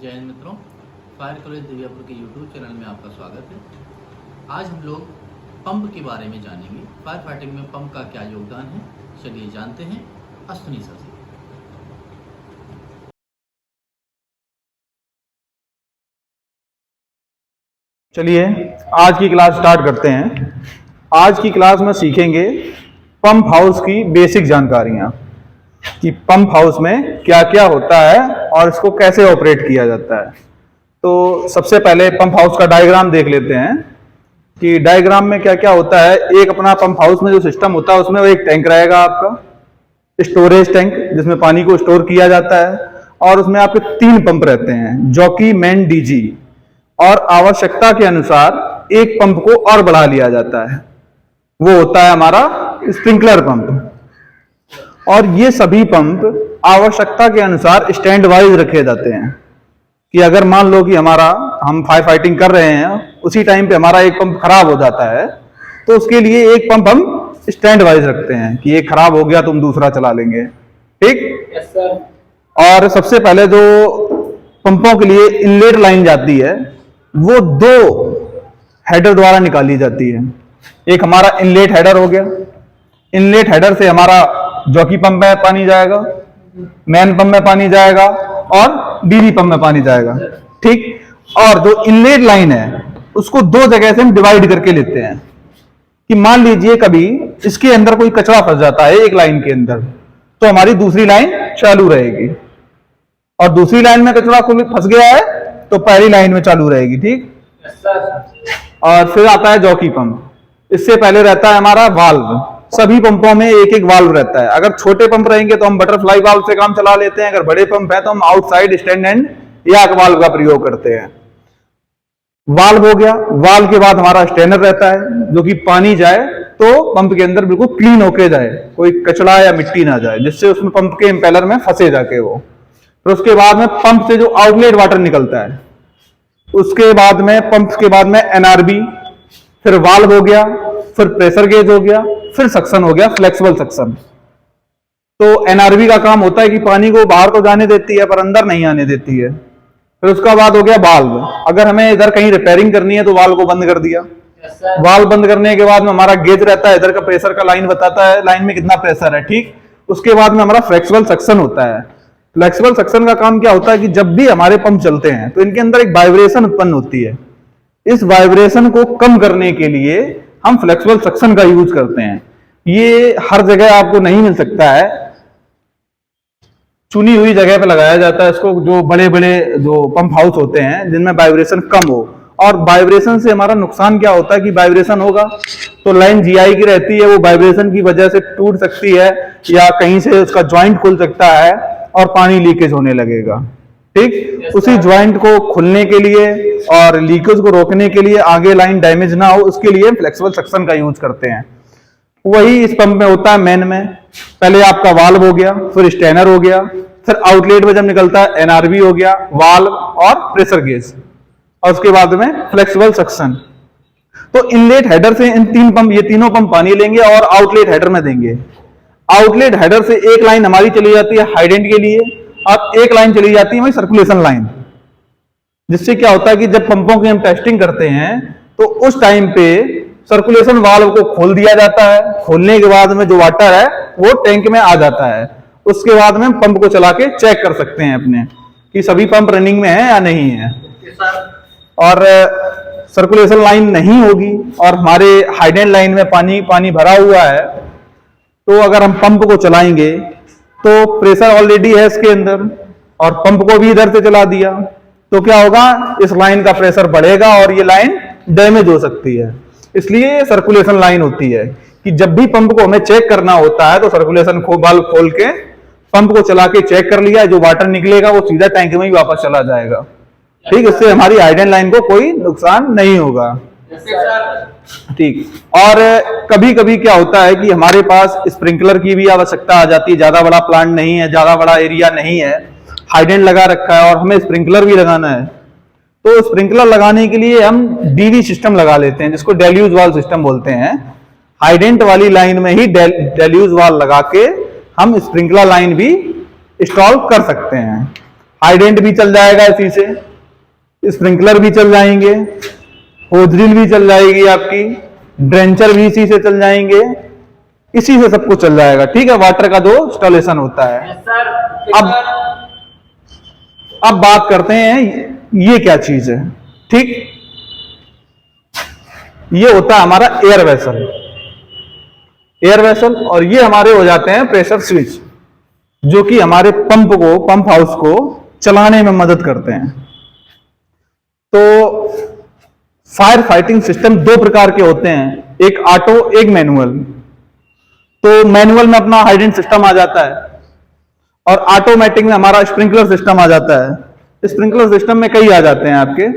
जय हिंद मित्रों, fire college Divyapur के यूट्यूब चैनल में आपका स्वागत है। आज हम लोग पंप के बारे में जानेंगे। फायर फाइटिंग में पंप का क्या योगदान है, चलिए जानते हैं अश्विनी सर से। चलिए आज की क्लास स्टार्ट करते हैं। आज की क्लास में सीखेंगे पंप हाउस की बेसिक जानकारियां कि पंप हाउस में क्या क्या होता है और इसको कैसे ऑपरेट किया जाता है। तो सबसे पहले पंप हाउस का डायग्राम देख लेते हैं कि डायग्राम में क्या क्या होता है। एक अपना पंप हाउस में जो सिस्टम होता है उसमें एक टैंक रहेगा, आपका स्टोरेज टैंक, जिसमें पानी को स्टोर किया जाता है, और उसमें आपके 3 पंप रहते हैं, जॉकी, मैन, डीजी, और आवश्यकता के अनुसार एक पंप को और बढ़ा लिया जाता है, वो होता है हमारा स्प्रिंकलर पंप। और ये सभी पंप आवश्यकता के अनुसार स्टैंड वाइज रखे जाते हैं कि अगर मान लो कि हम फायर फाइटिंग कर रहे हैं, उसी टाइम पे हमारा एक पंप खराब हो जाता है, तो उसके लिए एक पंप हम स्टैंड वाइज रखते हैं कि एक खराब हो गया तो हम दूसरा चला लेंगे। ठीक? Yes sir. और सबसे पहले जो पंपों के लिए इनलेट लाइन जाती है वो 2 हेडर द्वारा निकाली जाती है। एक हमारा इनलेट हेडर हो गया, इनलेट हेडर से हमारा जॉकी पंप में पानी जाएगा, मैन पंप में पानी जाएगा और डीजी पंप में पानी जाएगा। ठीक? और जो इनलेट लाइन है उसको 2 जगह से हम डिवाइड करके लेते हैं कि मान लीजिए कभी इसके अंदर कोई कचरा फंस जाता है एक लाइन के अंदर, तो हमारी दूसरी लाइन चालू रहेगी, और दूसरी लाइन में कचरा फंस गया है तो पहली लाइन में चालू रहेगी। ठीक? Yes sir. और फिर आता है जॉकी पंप। इससे पहले रहता है हमारा वाल्व। सभी पंपों में एक एक वाल्व रहता है। अगर छोटे पंप रहेंगे तो हम बटरफ्लाई वाल्व से काम चला लेते हैं, अगर बड़े पंप है तो हम outside stand and yak valve का प्रयोग करते हैं। वाल्व हो गया। वाल्व के बाद हमारा स्टेनर रहता है जो कि पानी जाए तो पंप के अंदर बिल्कुल क्लीन होके जाए, कोई कचरा या मिट्टी ना जाए, जिससे उसमें पंप के इंपेलर में फंसे जाके वो। फिर उसके बाद में पंप से जो आउटलेट वाटर निकलता है, उसके बाद में पंप के बाद में एनआरबी, फिर वाल्व हो गया, फिर प्रेशर गेज हो गया, फिर सक्शन हो गया, फ्लेक्सिबल सक्शन। तो एनआरबी का काम होता है कि पानी को बाहर तो जाने देती है पर अंदर नहीं आने देती है। फिर उसका बाद हो गया वाल्व। अगर हमें इधर कहीं रिपेयरिंग करनी है तो वाल्व को बंद कर दिया। Yes sir. वाल्व बंद करने के बाद में हमारा गेज रहता है, इधर का प्रेशर का लाइन बताता है लाइन में कितना प्रेशर है। ठीक? उसके बाद में हमारा फ्लेक्सिबल सक्शन होता है। फ्लेक्सिबल सक्शन का काम क्या होता है कि जब भी हमारे पंप चलते हैं तो इनके अंदर एक वाइब्रेशन उत्पन्न होती है। इस वाइब्रेशन को कम करने के लिए हम फ्लेक्सिबल सक्शन का यूज करते हैं। ये हर जगह आपको नहीं मिल सकता है, चुनी हुई जगह पे लगाया जाता है इसको, जो बड़े बड़े जो पंप हाउस होते हैं जिनमें वाइब्रेशन कम हो। और वाइब्रेशन से हमारा नुकसान क्या होता है कि वाइब्रेशन होगा तो लाइन जीआई की रहती है, वो वाइब्रेशन की वजह से टूट सकती है या कहीं से उसका ज्वाइंट खुल सकता है और पानी लीकेज होने लगेगा। ठीक? उसी ज्वाइंट को खुलने के लिए और लीकेज को रोकने के लिए, आगे लाइन डैमेज ना हो, उसके लिए फ्लेक्सिबल सक्शन का यूज करते हैं। वही इस पंप में होता है। मैन में पहले आपका वाल्व हो गया, फिर स्टेनर हो गया, फिर आउटलेट में जब निकलता है एनआरबी हो गया, वाल्व और प्रेशर गेज, और उसके बाद में फ्लेक्सिबल सक्शन। तो इनलेट हेडर से ये तीनों पंप पानी लेंगे और आउटलेट हेडर में देंगे। आउटलेट हेडर से एक लाइन हमारी चली जाती है हाइडेंट के लिए और एक लाइन चली जाती है हमारी सर्कुलेशन लाइन। जिससे क्या होता है कि जब पंपों की हम टेस्टिंग करते हैं तो उस टाइम पे सर्कुलेशन वाल्व को खोल दिया जाता है। खोलने के बाद में जो वाटर है वो टैंक में आ जाता है। उसके बाद में हम पंप को चला के चेक कर सकते हैं अपने कि सभी पंप रनिंग में है या नहीं है। और सर्कुलेशन लाइन नहीं होगी और हमारे हाइडेंट लाइन में पानी भरा हुआ है, तो अगर हम पंप को चलाएंगे तो प्रेशर ऑलरेडी है इसके अंदर और पंप को भी इधर से चला दिया तो क्या होगा, इस लाइन का प्रेशर बढ़ेगा और ये लाइन डैमेज हो सकती है। इसलिए सर्कुलेशन लाइन होती है कि जब भी पंप को हमें चेक करना होता है तो सर्कुलेशन वाल्व खोल के पंप को चला के चेक कर लिया, जो वाटर निकलेगा वो सीधा टैंक में ही वापस चला जाएगा। ठीक? इससे हमारी हाइडेंट लाइन को कोई नुकसान नहीं होगा। ठीक? और कभी कभी क्या होता है कि हमारे पास स्प्रिंकलर की भी आवश्यकता आ जाती है। ज्यादा बड़ा प्लांट नहीं है, ज्यादा बड़ा एरिया नहीं है, हाइडेंट लगा रखा है और हमें स्प्रिंकलर भी लगाना है, तो स्प्रिंकलर लगाने के लिए हम डीवी सिस्टम लगा लेते हैं, जिसको डेल्यूज वाल्व सिस्टम बोलते हैं। हाइडेंट वाली लाइन में ही डेल्यूज वाल्व लगा के हम स्प्रिंकलर लाइन भी इंस्टॉल कर सकते हैं। हाइडेंट भी चल जाएगा इसी से, स्प्रिंकलर भी चल जाएंगे, होज ड्रिल भी चल जाएगी आपकी, ड्रेंचर भी इसी से चल जाएंगे, इसी से सब कुछ चल जाएगा। ठीक है, वाटर का जो इंस्टॉलेशन होता है। अब बात करते हैं ये क्या चीज है। ठीक, ये होता है हमारा एयर वेसल, एयर वेसल, और ये हमारे हो जाते हैं प्रेशर स्विच, जो कि हमारे पंप को, पंप हाउस को चलाने में मदद करते हैं। तो फायर फाइटिंग सिस्टम दो प्रकार के होते हैं, एक ऑटो, एक मैनुअल। तो मैनुअल में अपना हाइडेंट सिस्टम आ जाता है और ऑटोमेटिक में हमारा स्प्रिंकलर सिस्टम आ जाता है। स्प्रिंकलर सिस्टम में कई आ जाते हैं आपके,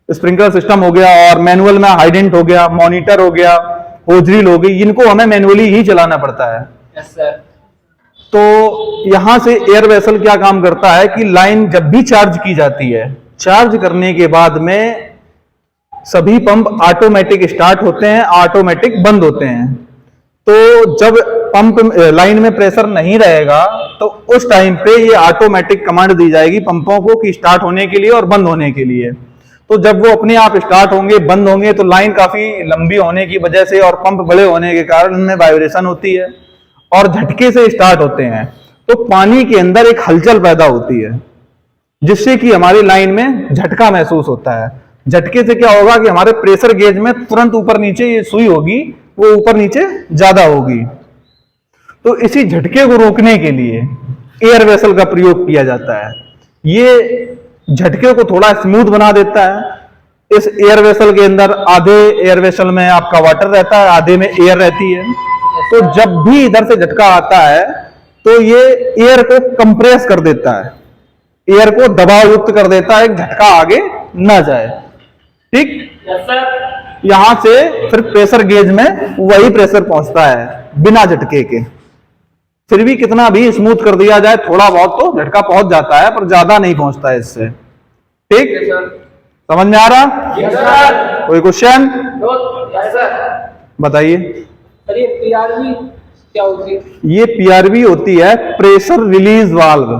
स्प्रिंकलर सिस्टम हो गया, और मैनुअल में हाइडेंट हो गया, मॉनिटर हो गया, होज ड्रिल हो गई, इनको हमें मैनुअली ही चलाना पड़ता है। Yes sir. तो यहां से एयर वेसल क्या काम करता है कि लाइन जब भी चार्ज की जाती है, चार्ज करने के बाद में सभी पंप ऑटोमेटिक स्टार्ट होते हैं, ऑटोमेटिक बंद होते हैं। तो जब पंप लाइन में प्रेशर नहीं रहेगा तो उस टाइम पे ये ऑटोमेटिक कमांड दी जाएगी पंपों को कि स्टार्ट होने के लिए और बंद होने के लिए। तो जब वो अपने आप स्टार्ट होंगे, बंद होंगे, तो लाइन काफी लंबी होने की वजह से और पंप बड़े होने के कारण उनमें वाइब्रेशन होती है और झटके से स्टार्ट होते हैं। तो पानी के अंदर एक हलचल पैदा होती है जिससे कि हमारी लाइन में झटका महसूस होता है। झटके से क्या होगा कि हमारे प्रेशर गेज में तुरंत ऊपर नीचे ये सुई होगी, वो ऊपर नीचे ज्यादा होगी। तो इसी झटके को रोकने के लिए एयर वेसल का प्रयोग किया जाता है। ये झटके को थोड़ा स्मूथ बना देता है। इस एयर वेसल के अंदर आधे एयर वेसल में आपका वाटर रहता है, आधे में एयर रहती है। तो जब भी इधर से झटका आता है तो ये एयर को कंप्रेस कर देता है, एयर को दबाव युक्त कर देता है, झटका आगे ना जाए। ठीक, यस सर। यहां से फिर प्रेशर गेज में वही प्रेशर पहुंचता है बिना झटके के। फिर भी कितना भी स्मूथ कर दिया जाए, थोड़ा बहुत तो झटका पहुंच जाता है, पर ज्यादा नहीं पहुंचता है इससे। ठीक, समझ में आ रहा? Yes sir. कोई क्वेश्चन यस सर। बताइए। सर ये पीआरवी क्या होती है? ये पीआरवी होती है, प्रेशर रिलीज वाल्व।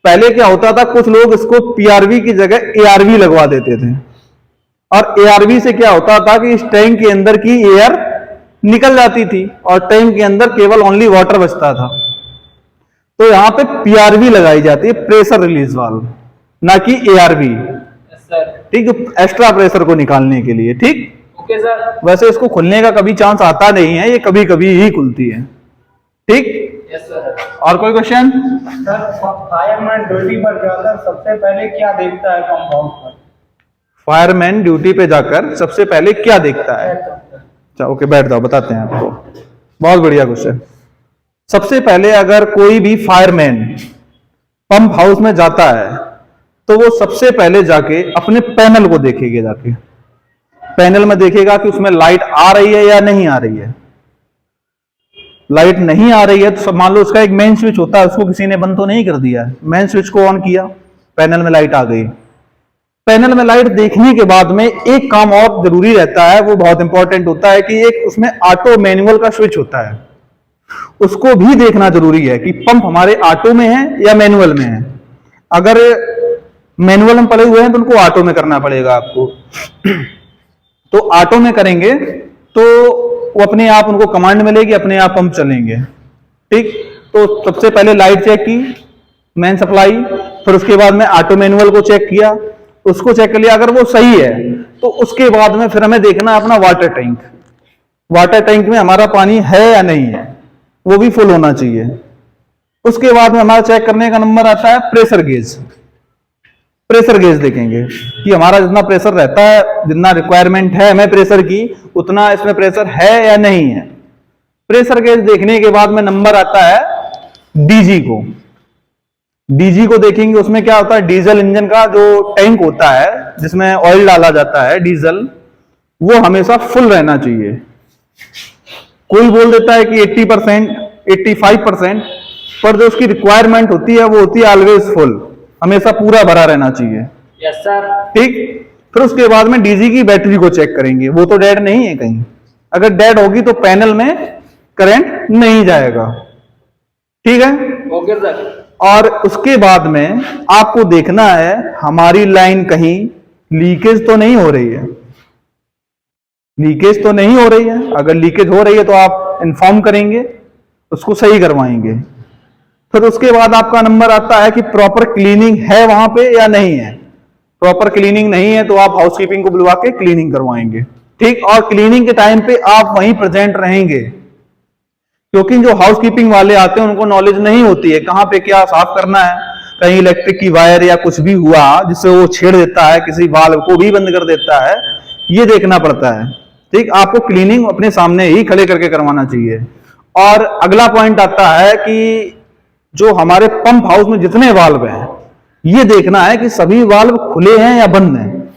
पहले क्या होता था, कुछ लोग इसको पीआरवी की जगह एआरवी लगवा देते थे, और एआरवी से क्या होता था कि इस टैंक के अंदर की एयर निकल जाती थी और टैंक के अंदर केवल ओनली वाटर बचता था। तो यहां पे पीआरवी लगाई जाती है, प्रेशर रिलीज वाल्व, ना कि एआरवी। Yes sir. ठीक, एक्स्ट्रा प्रेशर को निकालने के लिए। ठीक, ओके सर। वैसे इसको खुलने का कभी चांस आता नहीं है, ये कभी कभी ही खुलती है। ठीक, यस सर। और कोई क्वेश्चन? सर फायरमैन ड्यूटी पर जाकर सबसे पहले क्या देखता है पंप हाउस पर? फायरमैन ड्यूटी पे जाकर सबसे पहले क्या देखता है? अच्छा, ओके, बैठ जाओ, बताते हैं आपको। बहुत बढ़िया क्वेश्चन। सबसे पहले अगर कोई भी फायरमैन पंप हाउस में जाता है तो वो सबसे पहले जाके अपने पैनल को देखेगा, जाके पैनल में देखेगा कि उसमें लाइट आ रही है या नहीं आ रही है। लाइट नहीं आ रही है तो मान लो उसका एक मेन स्विच होता है, उसको किसी ने बंद तो नहीं कर दिया, मेन स्विच को ऑन किया, पैनल में लाइट आ गई। पैनल में लाइट देखने के बाद में एक काम और जरूरी रहता है, वो बहुत इंपॉर्टेंट होता है कि एक उसमें ऑटो मैनुअल का स्विच होता है, उसको भी देखना जरूरी है कि पंप हमारे ऑटो में है या मैनुअल में है। अगर मैनुअल में पड़े हुए हैं तो उनको ऑटो में करना पड़ेगा आपको। तो ऑटो में करेंगे तो वो अपने आप, उनको कमांड मिलेगी, अपने आप पंप चलेंगे। ठीक, तो सबसे पहले लाइट चेक की, मेन सप्लाई, फिर उसके बाद में ऑटो मैनुअल को चेक किया, उसको चेक कर लिया, अगर वो सही है तो उसके बाद में फिर हमें देखना अपना वाटर टैंक। वाटर टैंक में हमारा पानी है या नहीं है, वो भी फुल होना चाहिए। उसके बाद में हमारा चेक करने का नंबर आता है प्रेशर गेज। प्रेशर गेज देखेंगे कि हमारा जितना प्रेशर रहता है, जितना रिक्वायरमेंट है हमें प्रेशर की, उतना इसमें प्रेशर है या नहीं है। प्रेशर गेज देखने के बाद में नंबर आता है डीजी को। डीजी को देखेंगे, उसमें क्या होता है, डीजल इंजन का जो टैंक होता है जिसमें ऑयल डाला जाता है डीजल, वो हमेशा फुल रहना चाहिए। कोई बोल देता है कि 80%, 85%, पर जो उसकी रिक्वायरमेंट होती है वो होती है ऑलवेज फुल, हमेशा पूरा भरा रहना चाहिए। Yes sir. ठीक, फिर उसके बाद में डीजी की बैटरी को चेक करेंगे, वो तो डेड नहीं है कहीं। अगर डेड होगी तो पैनल में करंट नहीं जाएगा। ठीक है, ओके सर। और उसके बाद में आपको देखना है हमारी लाइन कहीं लीकेज तो नहीं हो रही है। लीकेज तो नहीं हो रही है, अगर लीकेज हो रही है तो आप इन्फॉर्म करेंगे, उसको सही करवाएंगे। फिर उसके बाद आपका नंबर आता है कि प्रॉपर क्लीनिंग है वहां पे या नहीं है। प्रॉपर क्लीनिंग नहीं है तो आप हाउसकीपिंग को बुलवा के क्लीनिंग करवाएंगे, ठीक। और क्लीनिंग के टाइम पे आप वहीं प्रेजेंट रहेंगे, क्योंकि जो हाउसकीपिंग वाले आते हैं उनको नॉलेज नहीं होती है कहां पे क्या साफ करना है। कहीं इलेक्ट्रिक की वायर या कुछ भी हुआ जिससे वो छेड़ देता है, किसी वाल्व को भी बंद कर देता है, ये देखना पड़ता है, ठीक। आपको क्लीनिंग अपने सामने ही खड़े करके करवाना चाहिए। और अगला पॉइंट आता है कि जो हमारे पंप हाउस में जितने वाल्व हैं, ये देखना है कि सभी वाल्व खुले हैं या बंद हैं।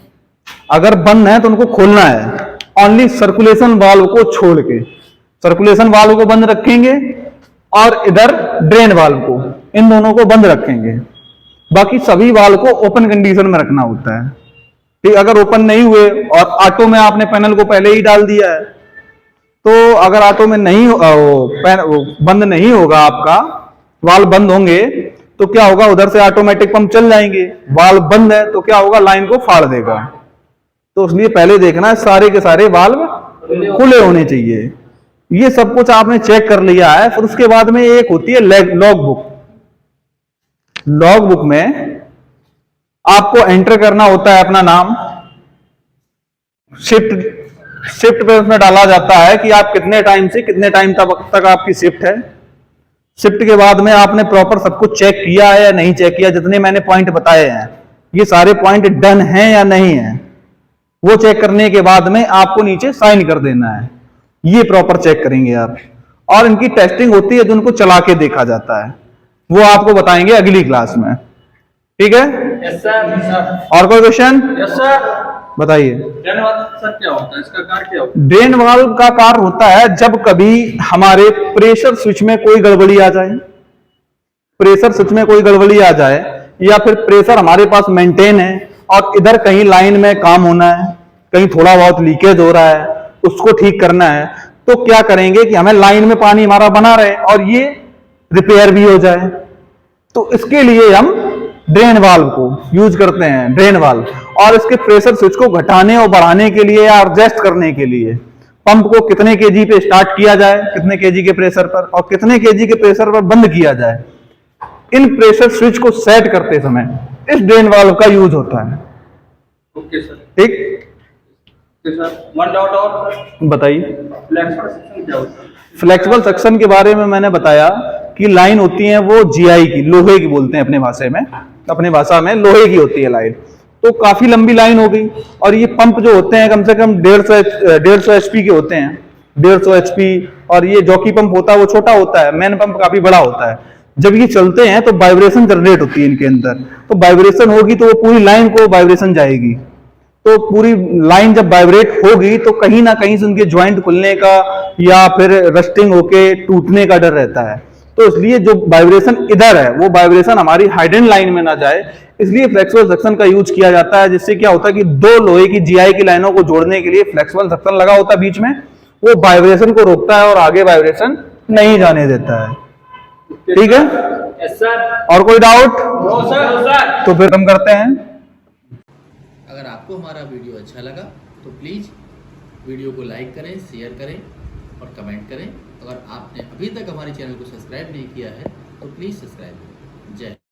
अगर बंद है तो उनको खोलना है, ओनली सर्कुलेशन वाल्व को छोड़ के। सर्कुलेशन वाल्व को बंद रखेंगे और इधर ड्रेन वाल्व को, इन दोनों को बंद रखेंगे। बाकी सभी वाल्व को ओपन कंडीशन में रखना होता है, ठीक। अगर ओपन नहीं हुए और ऑटो में आपने पैनल को पहले ही डाल दिया है, तो अगर ऑटो में नहीं बंद नहीं होगा, आपका वाल्व बंद होंगे तो क्या होगा, उधर से ऑटोमेटिक पंप चल जाएंगे। वाल्व बंद है तो क्या होगा, लाइन को फाड़ देगा। तो इसलिए पहले देखना है सारे के सारे वाल्व खुले होने चाहिए। ये सब कुछ आपने चेक कर लिया है। फिर उसके बाद में एक होती है लॉग बुक। लॉग बुक में आपको एंटर करना होता है अपना नाम, शिफ्ट पे उसमें डाला जाता है कि आप कितने टाइम से कितने टाइम तक आपकी शिफ्ट है। शिफ्ट के बाद में आपने प्रॉपर सब कुछ चेक किया है या नहीं चेक किया, जितने मैंने पॉइंट बताए हैं ये सारे पॉइंट डन हैं या नहीं है, वो चेक करने के बाद में आपको नीचे साइन कर देना है। ये प्रॉपर चेक करेंगे आप। और इनकी टेस्टिंग होती है जो उनको चला के देखा जाता है, वो आपको बताएंगे अगली क्लास में, ठीक है। Yes sir. और कोई क्वेश्चन? Yes sir. बताइए। ड्रेन वाल्व सर क्या होता है, इसका कार्य क्या होता है? ड्रेन वाल्व का कार्य होता है जब कभी हमारे प्रेशर स्विच में कोई गड़बड़ी आ जाए, प्रेशर स्विच में कोई गड़बड़ी आ जाए, या फिर प्रेशर हमारे पास मेंटेन है और इधर कहीं लाइन में काम होना है, कहीं थोड़ा बहुत लीकेज हो रहा है, उसको ठीक करना है, तो क्या करेंगे कि हमें लाइन में पानी हमारा बना रहे और ये रिपेयर भी हो जाए। तो इसके लिए हम ड्रेन वाल्व को यूज करते हैं, ड्रेन वाल्व। और इसके प्रेशर स्विच को घटाने और बढ़ाने के लिए या एडजस्ट करने के लिए, पंप को कितने केजी पे स्टार्ट किया जाए, कितने केजी के प्रेशर पर, और कितने केजी के प्रेशर पर बंद किया जाए, इन प्रेशर स्विच को सेट करते समय इस ड्रेन वाल्व का यूज होता है। Okay sir. ठीक, सर वन डाउट और सर बताइए। फ्लेक्सिबल सेक्शन क्या होता है? फ्लेक्सिबल सेक्शन के बारे में मैंने बताया कि लाइन होती है वो जीआई की, लोहे की बोलते हैं अपने भाषा में लोहे की होती है लाइन। तो काफी लंबी लाइन हो गई, और ये पंप जो होते हैं कम से कम 150 एचपी के होते हैं, 150 एचपी। और ये जॉकी पंप होता है वो छोटा होता है, मेन पंप काफी बड़ा होता है। जब ये चलते हैं तो वाइब्रेशन जनरेट होती है इनके अंदर, तो वाइब्रेशन होगी तो वो पूरी लाइन को वाइब्रेशन जाएगी। तो पूरी लाइन जब वाइब्रेट होगी तो कहीं ना कहीं से उनके ज्वाइंट खुलने का या फिर रस्टिंग होके टूटने का डर रहता है। तो इसलिए जो वाइब्रेशन इधर है वो वाइब्रेशन हमारी हाइडेंट लाइन में ना जाए, इसलिए फ्लेक्सिबल सेक्शन का यूज किया जाता है। जिससे क्या होता है कि दो लोहे की जीआई की लाइनों को जोड़ने के लिए फ्लेक्सिबल सेक्शन लगा होता है बीच में, वो वाइब्रेशन को रोकता है और आगे वाइब्रेशन नहीं जाने देता है। ठीक है, यस सर। और कोई डाउट? No sir. तो फिर हम करते हैं। अगर आपको हमारा वीडियो अच्छा लगा तो प्लीज़ वीडियो को लाइक करें, शेयर करें और कमेंट करें। अगर आपने अभी तक हमारे चैनल को सब्सक्राइब नहीं किया है तो प्लीज़ सब्सक्राइब करें। जय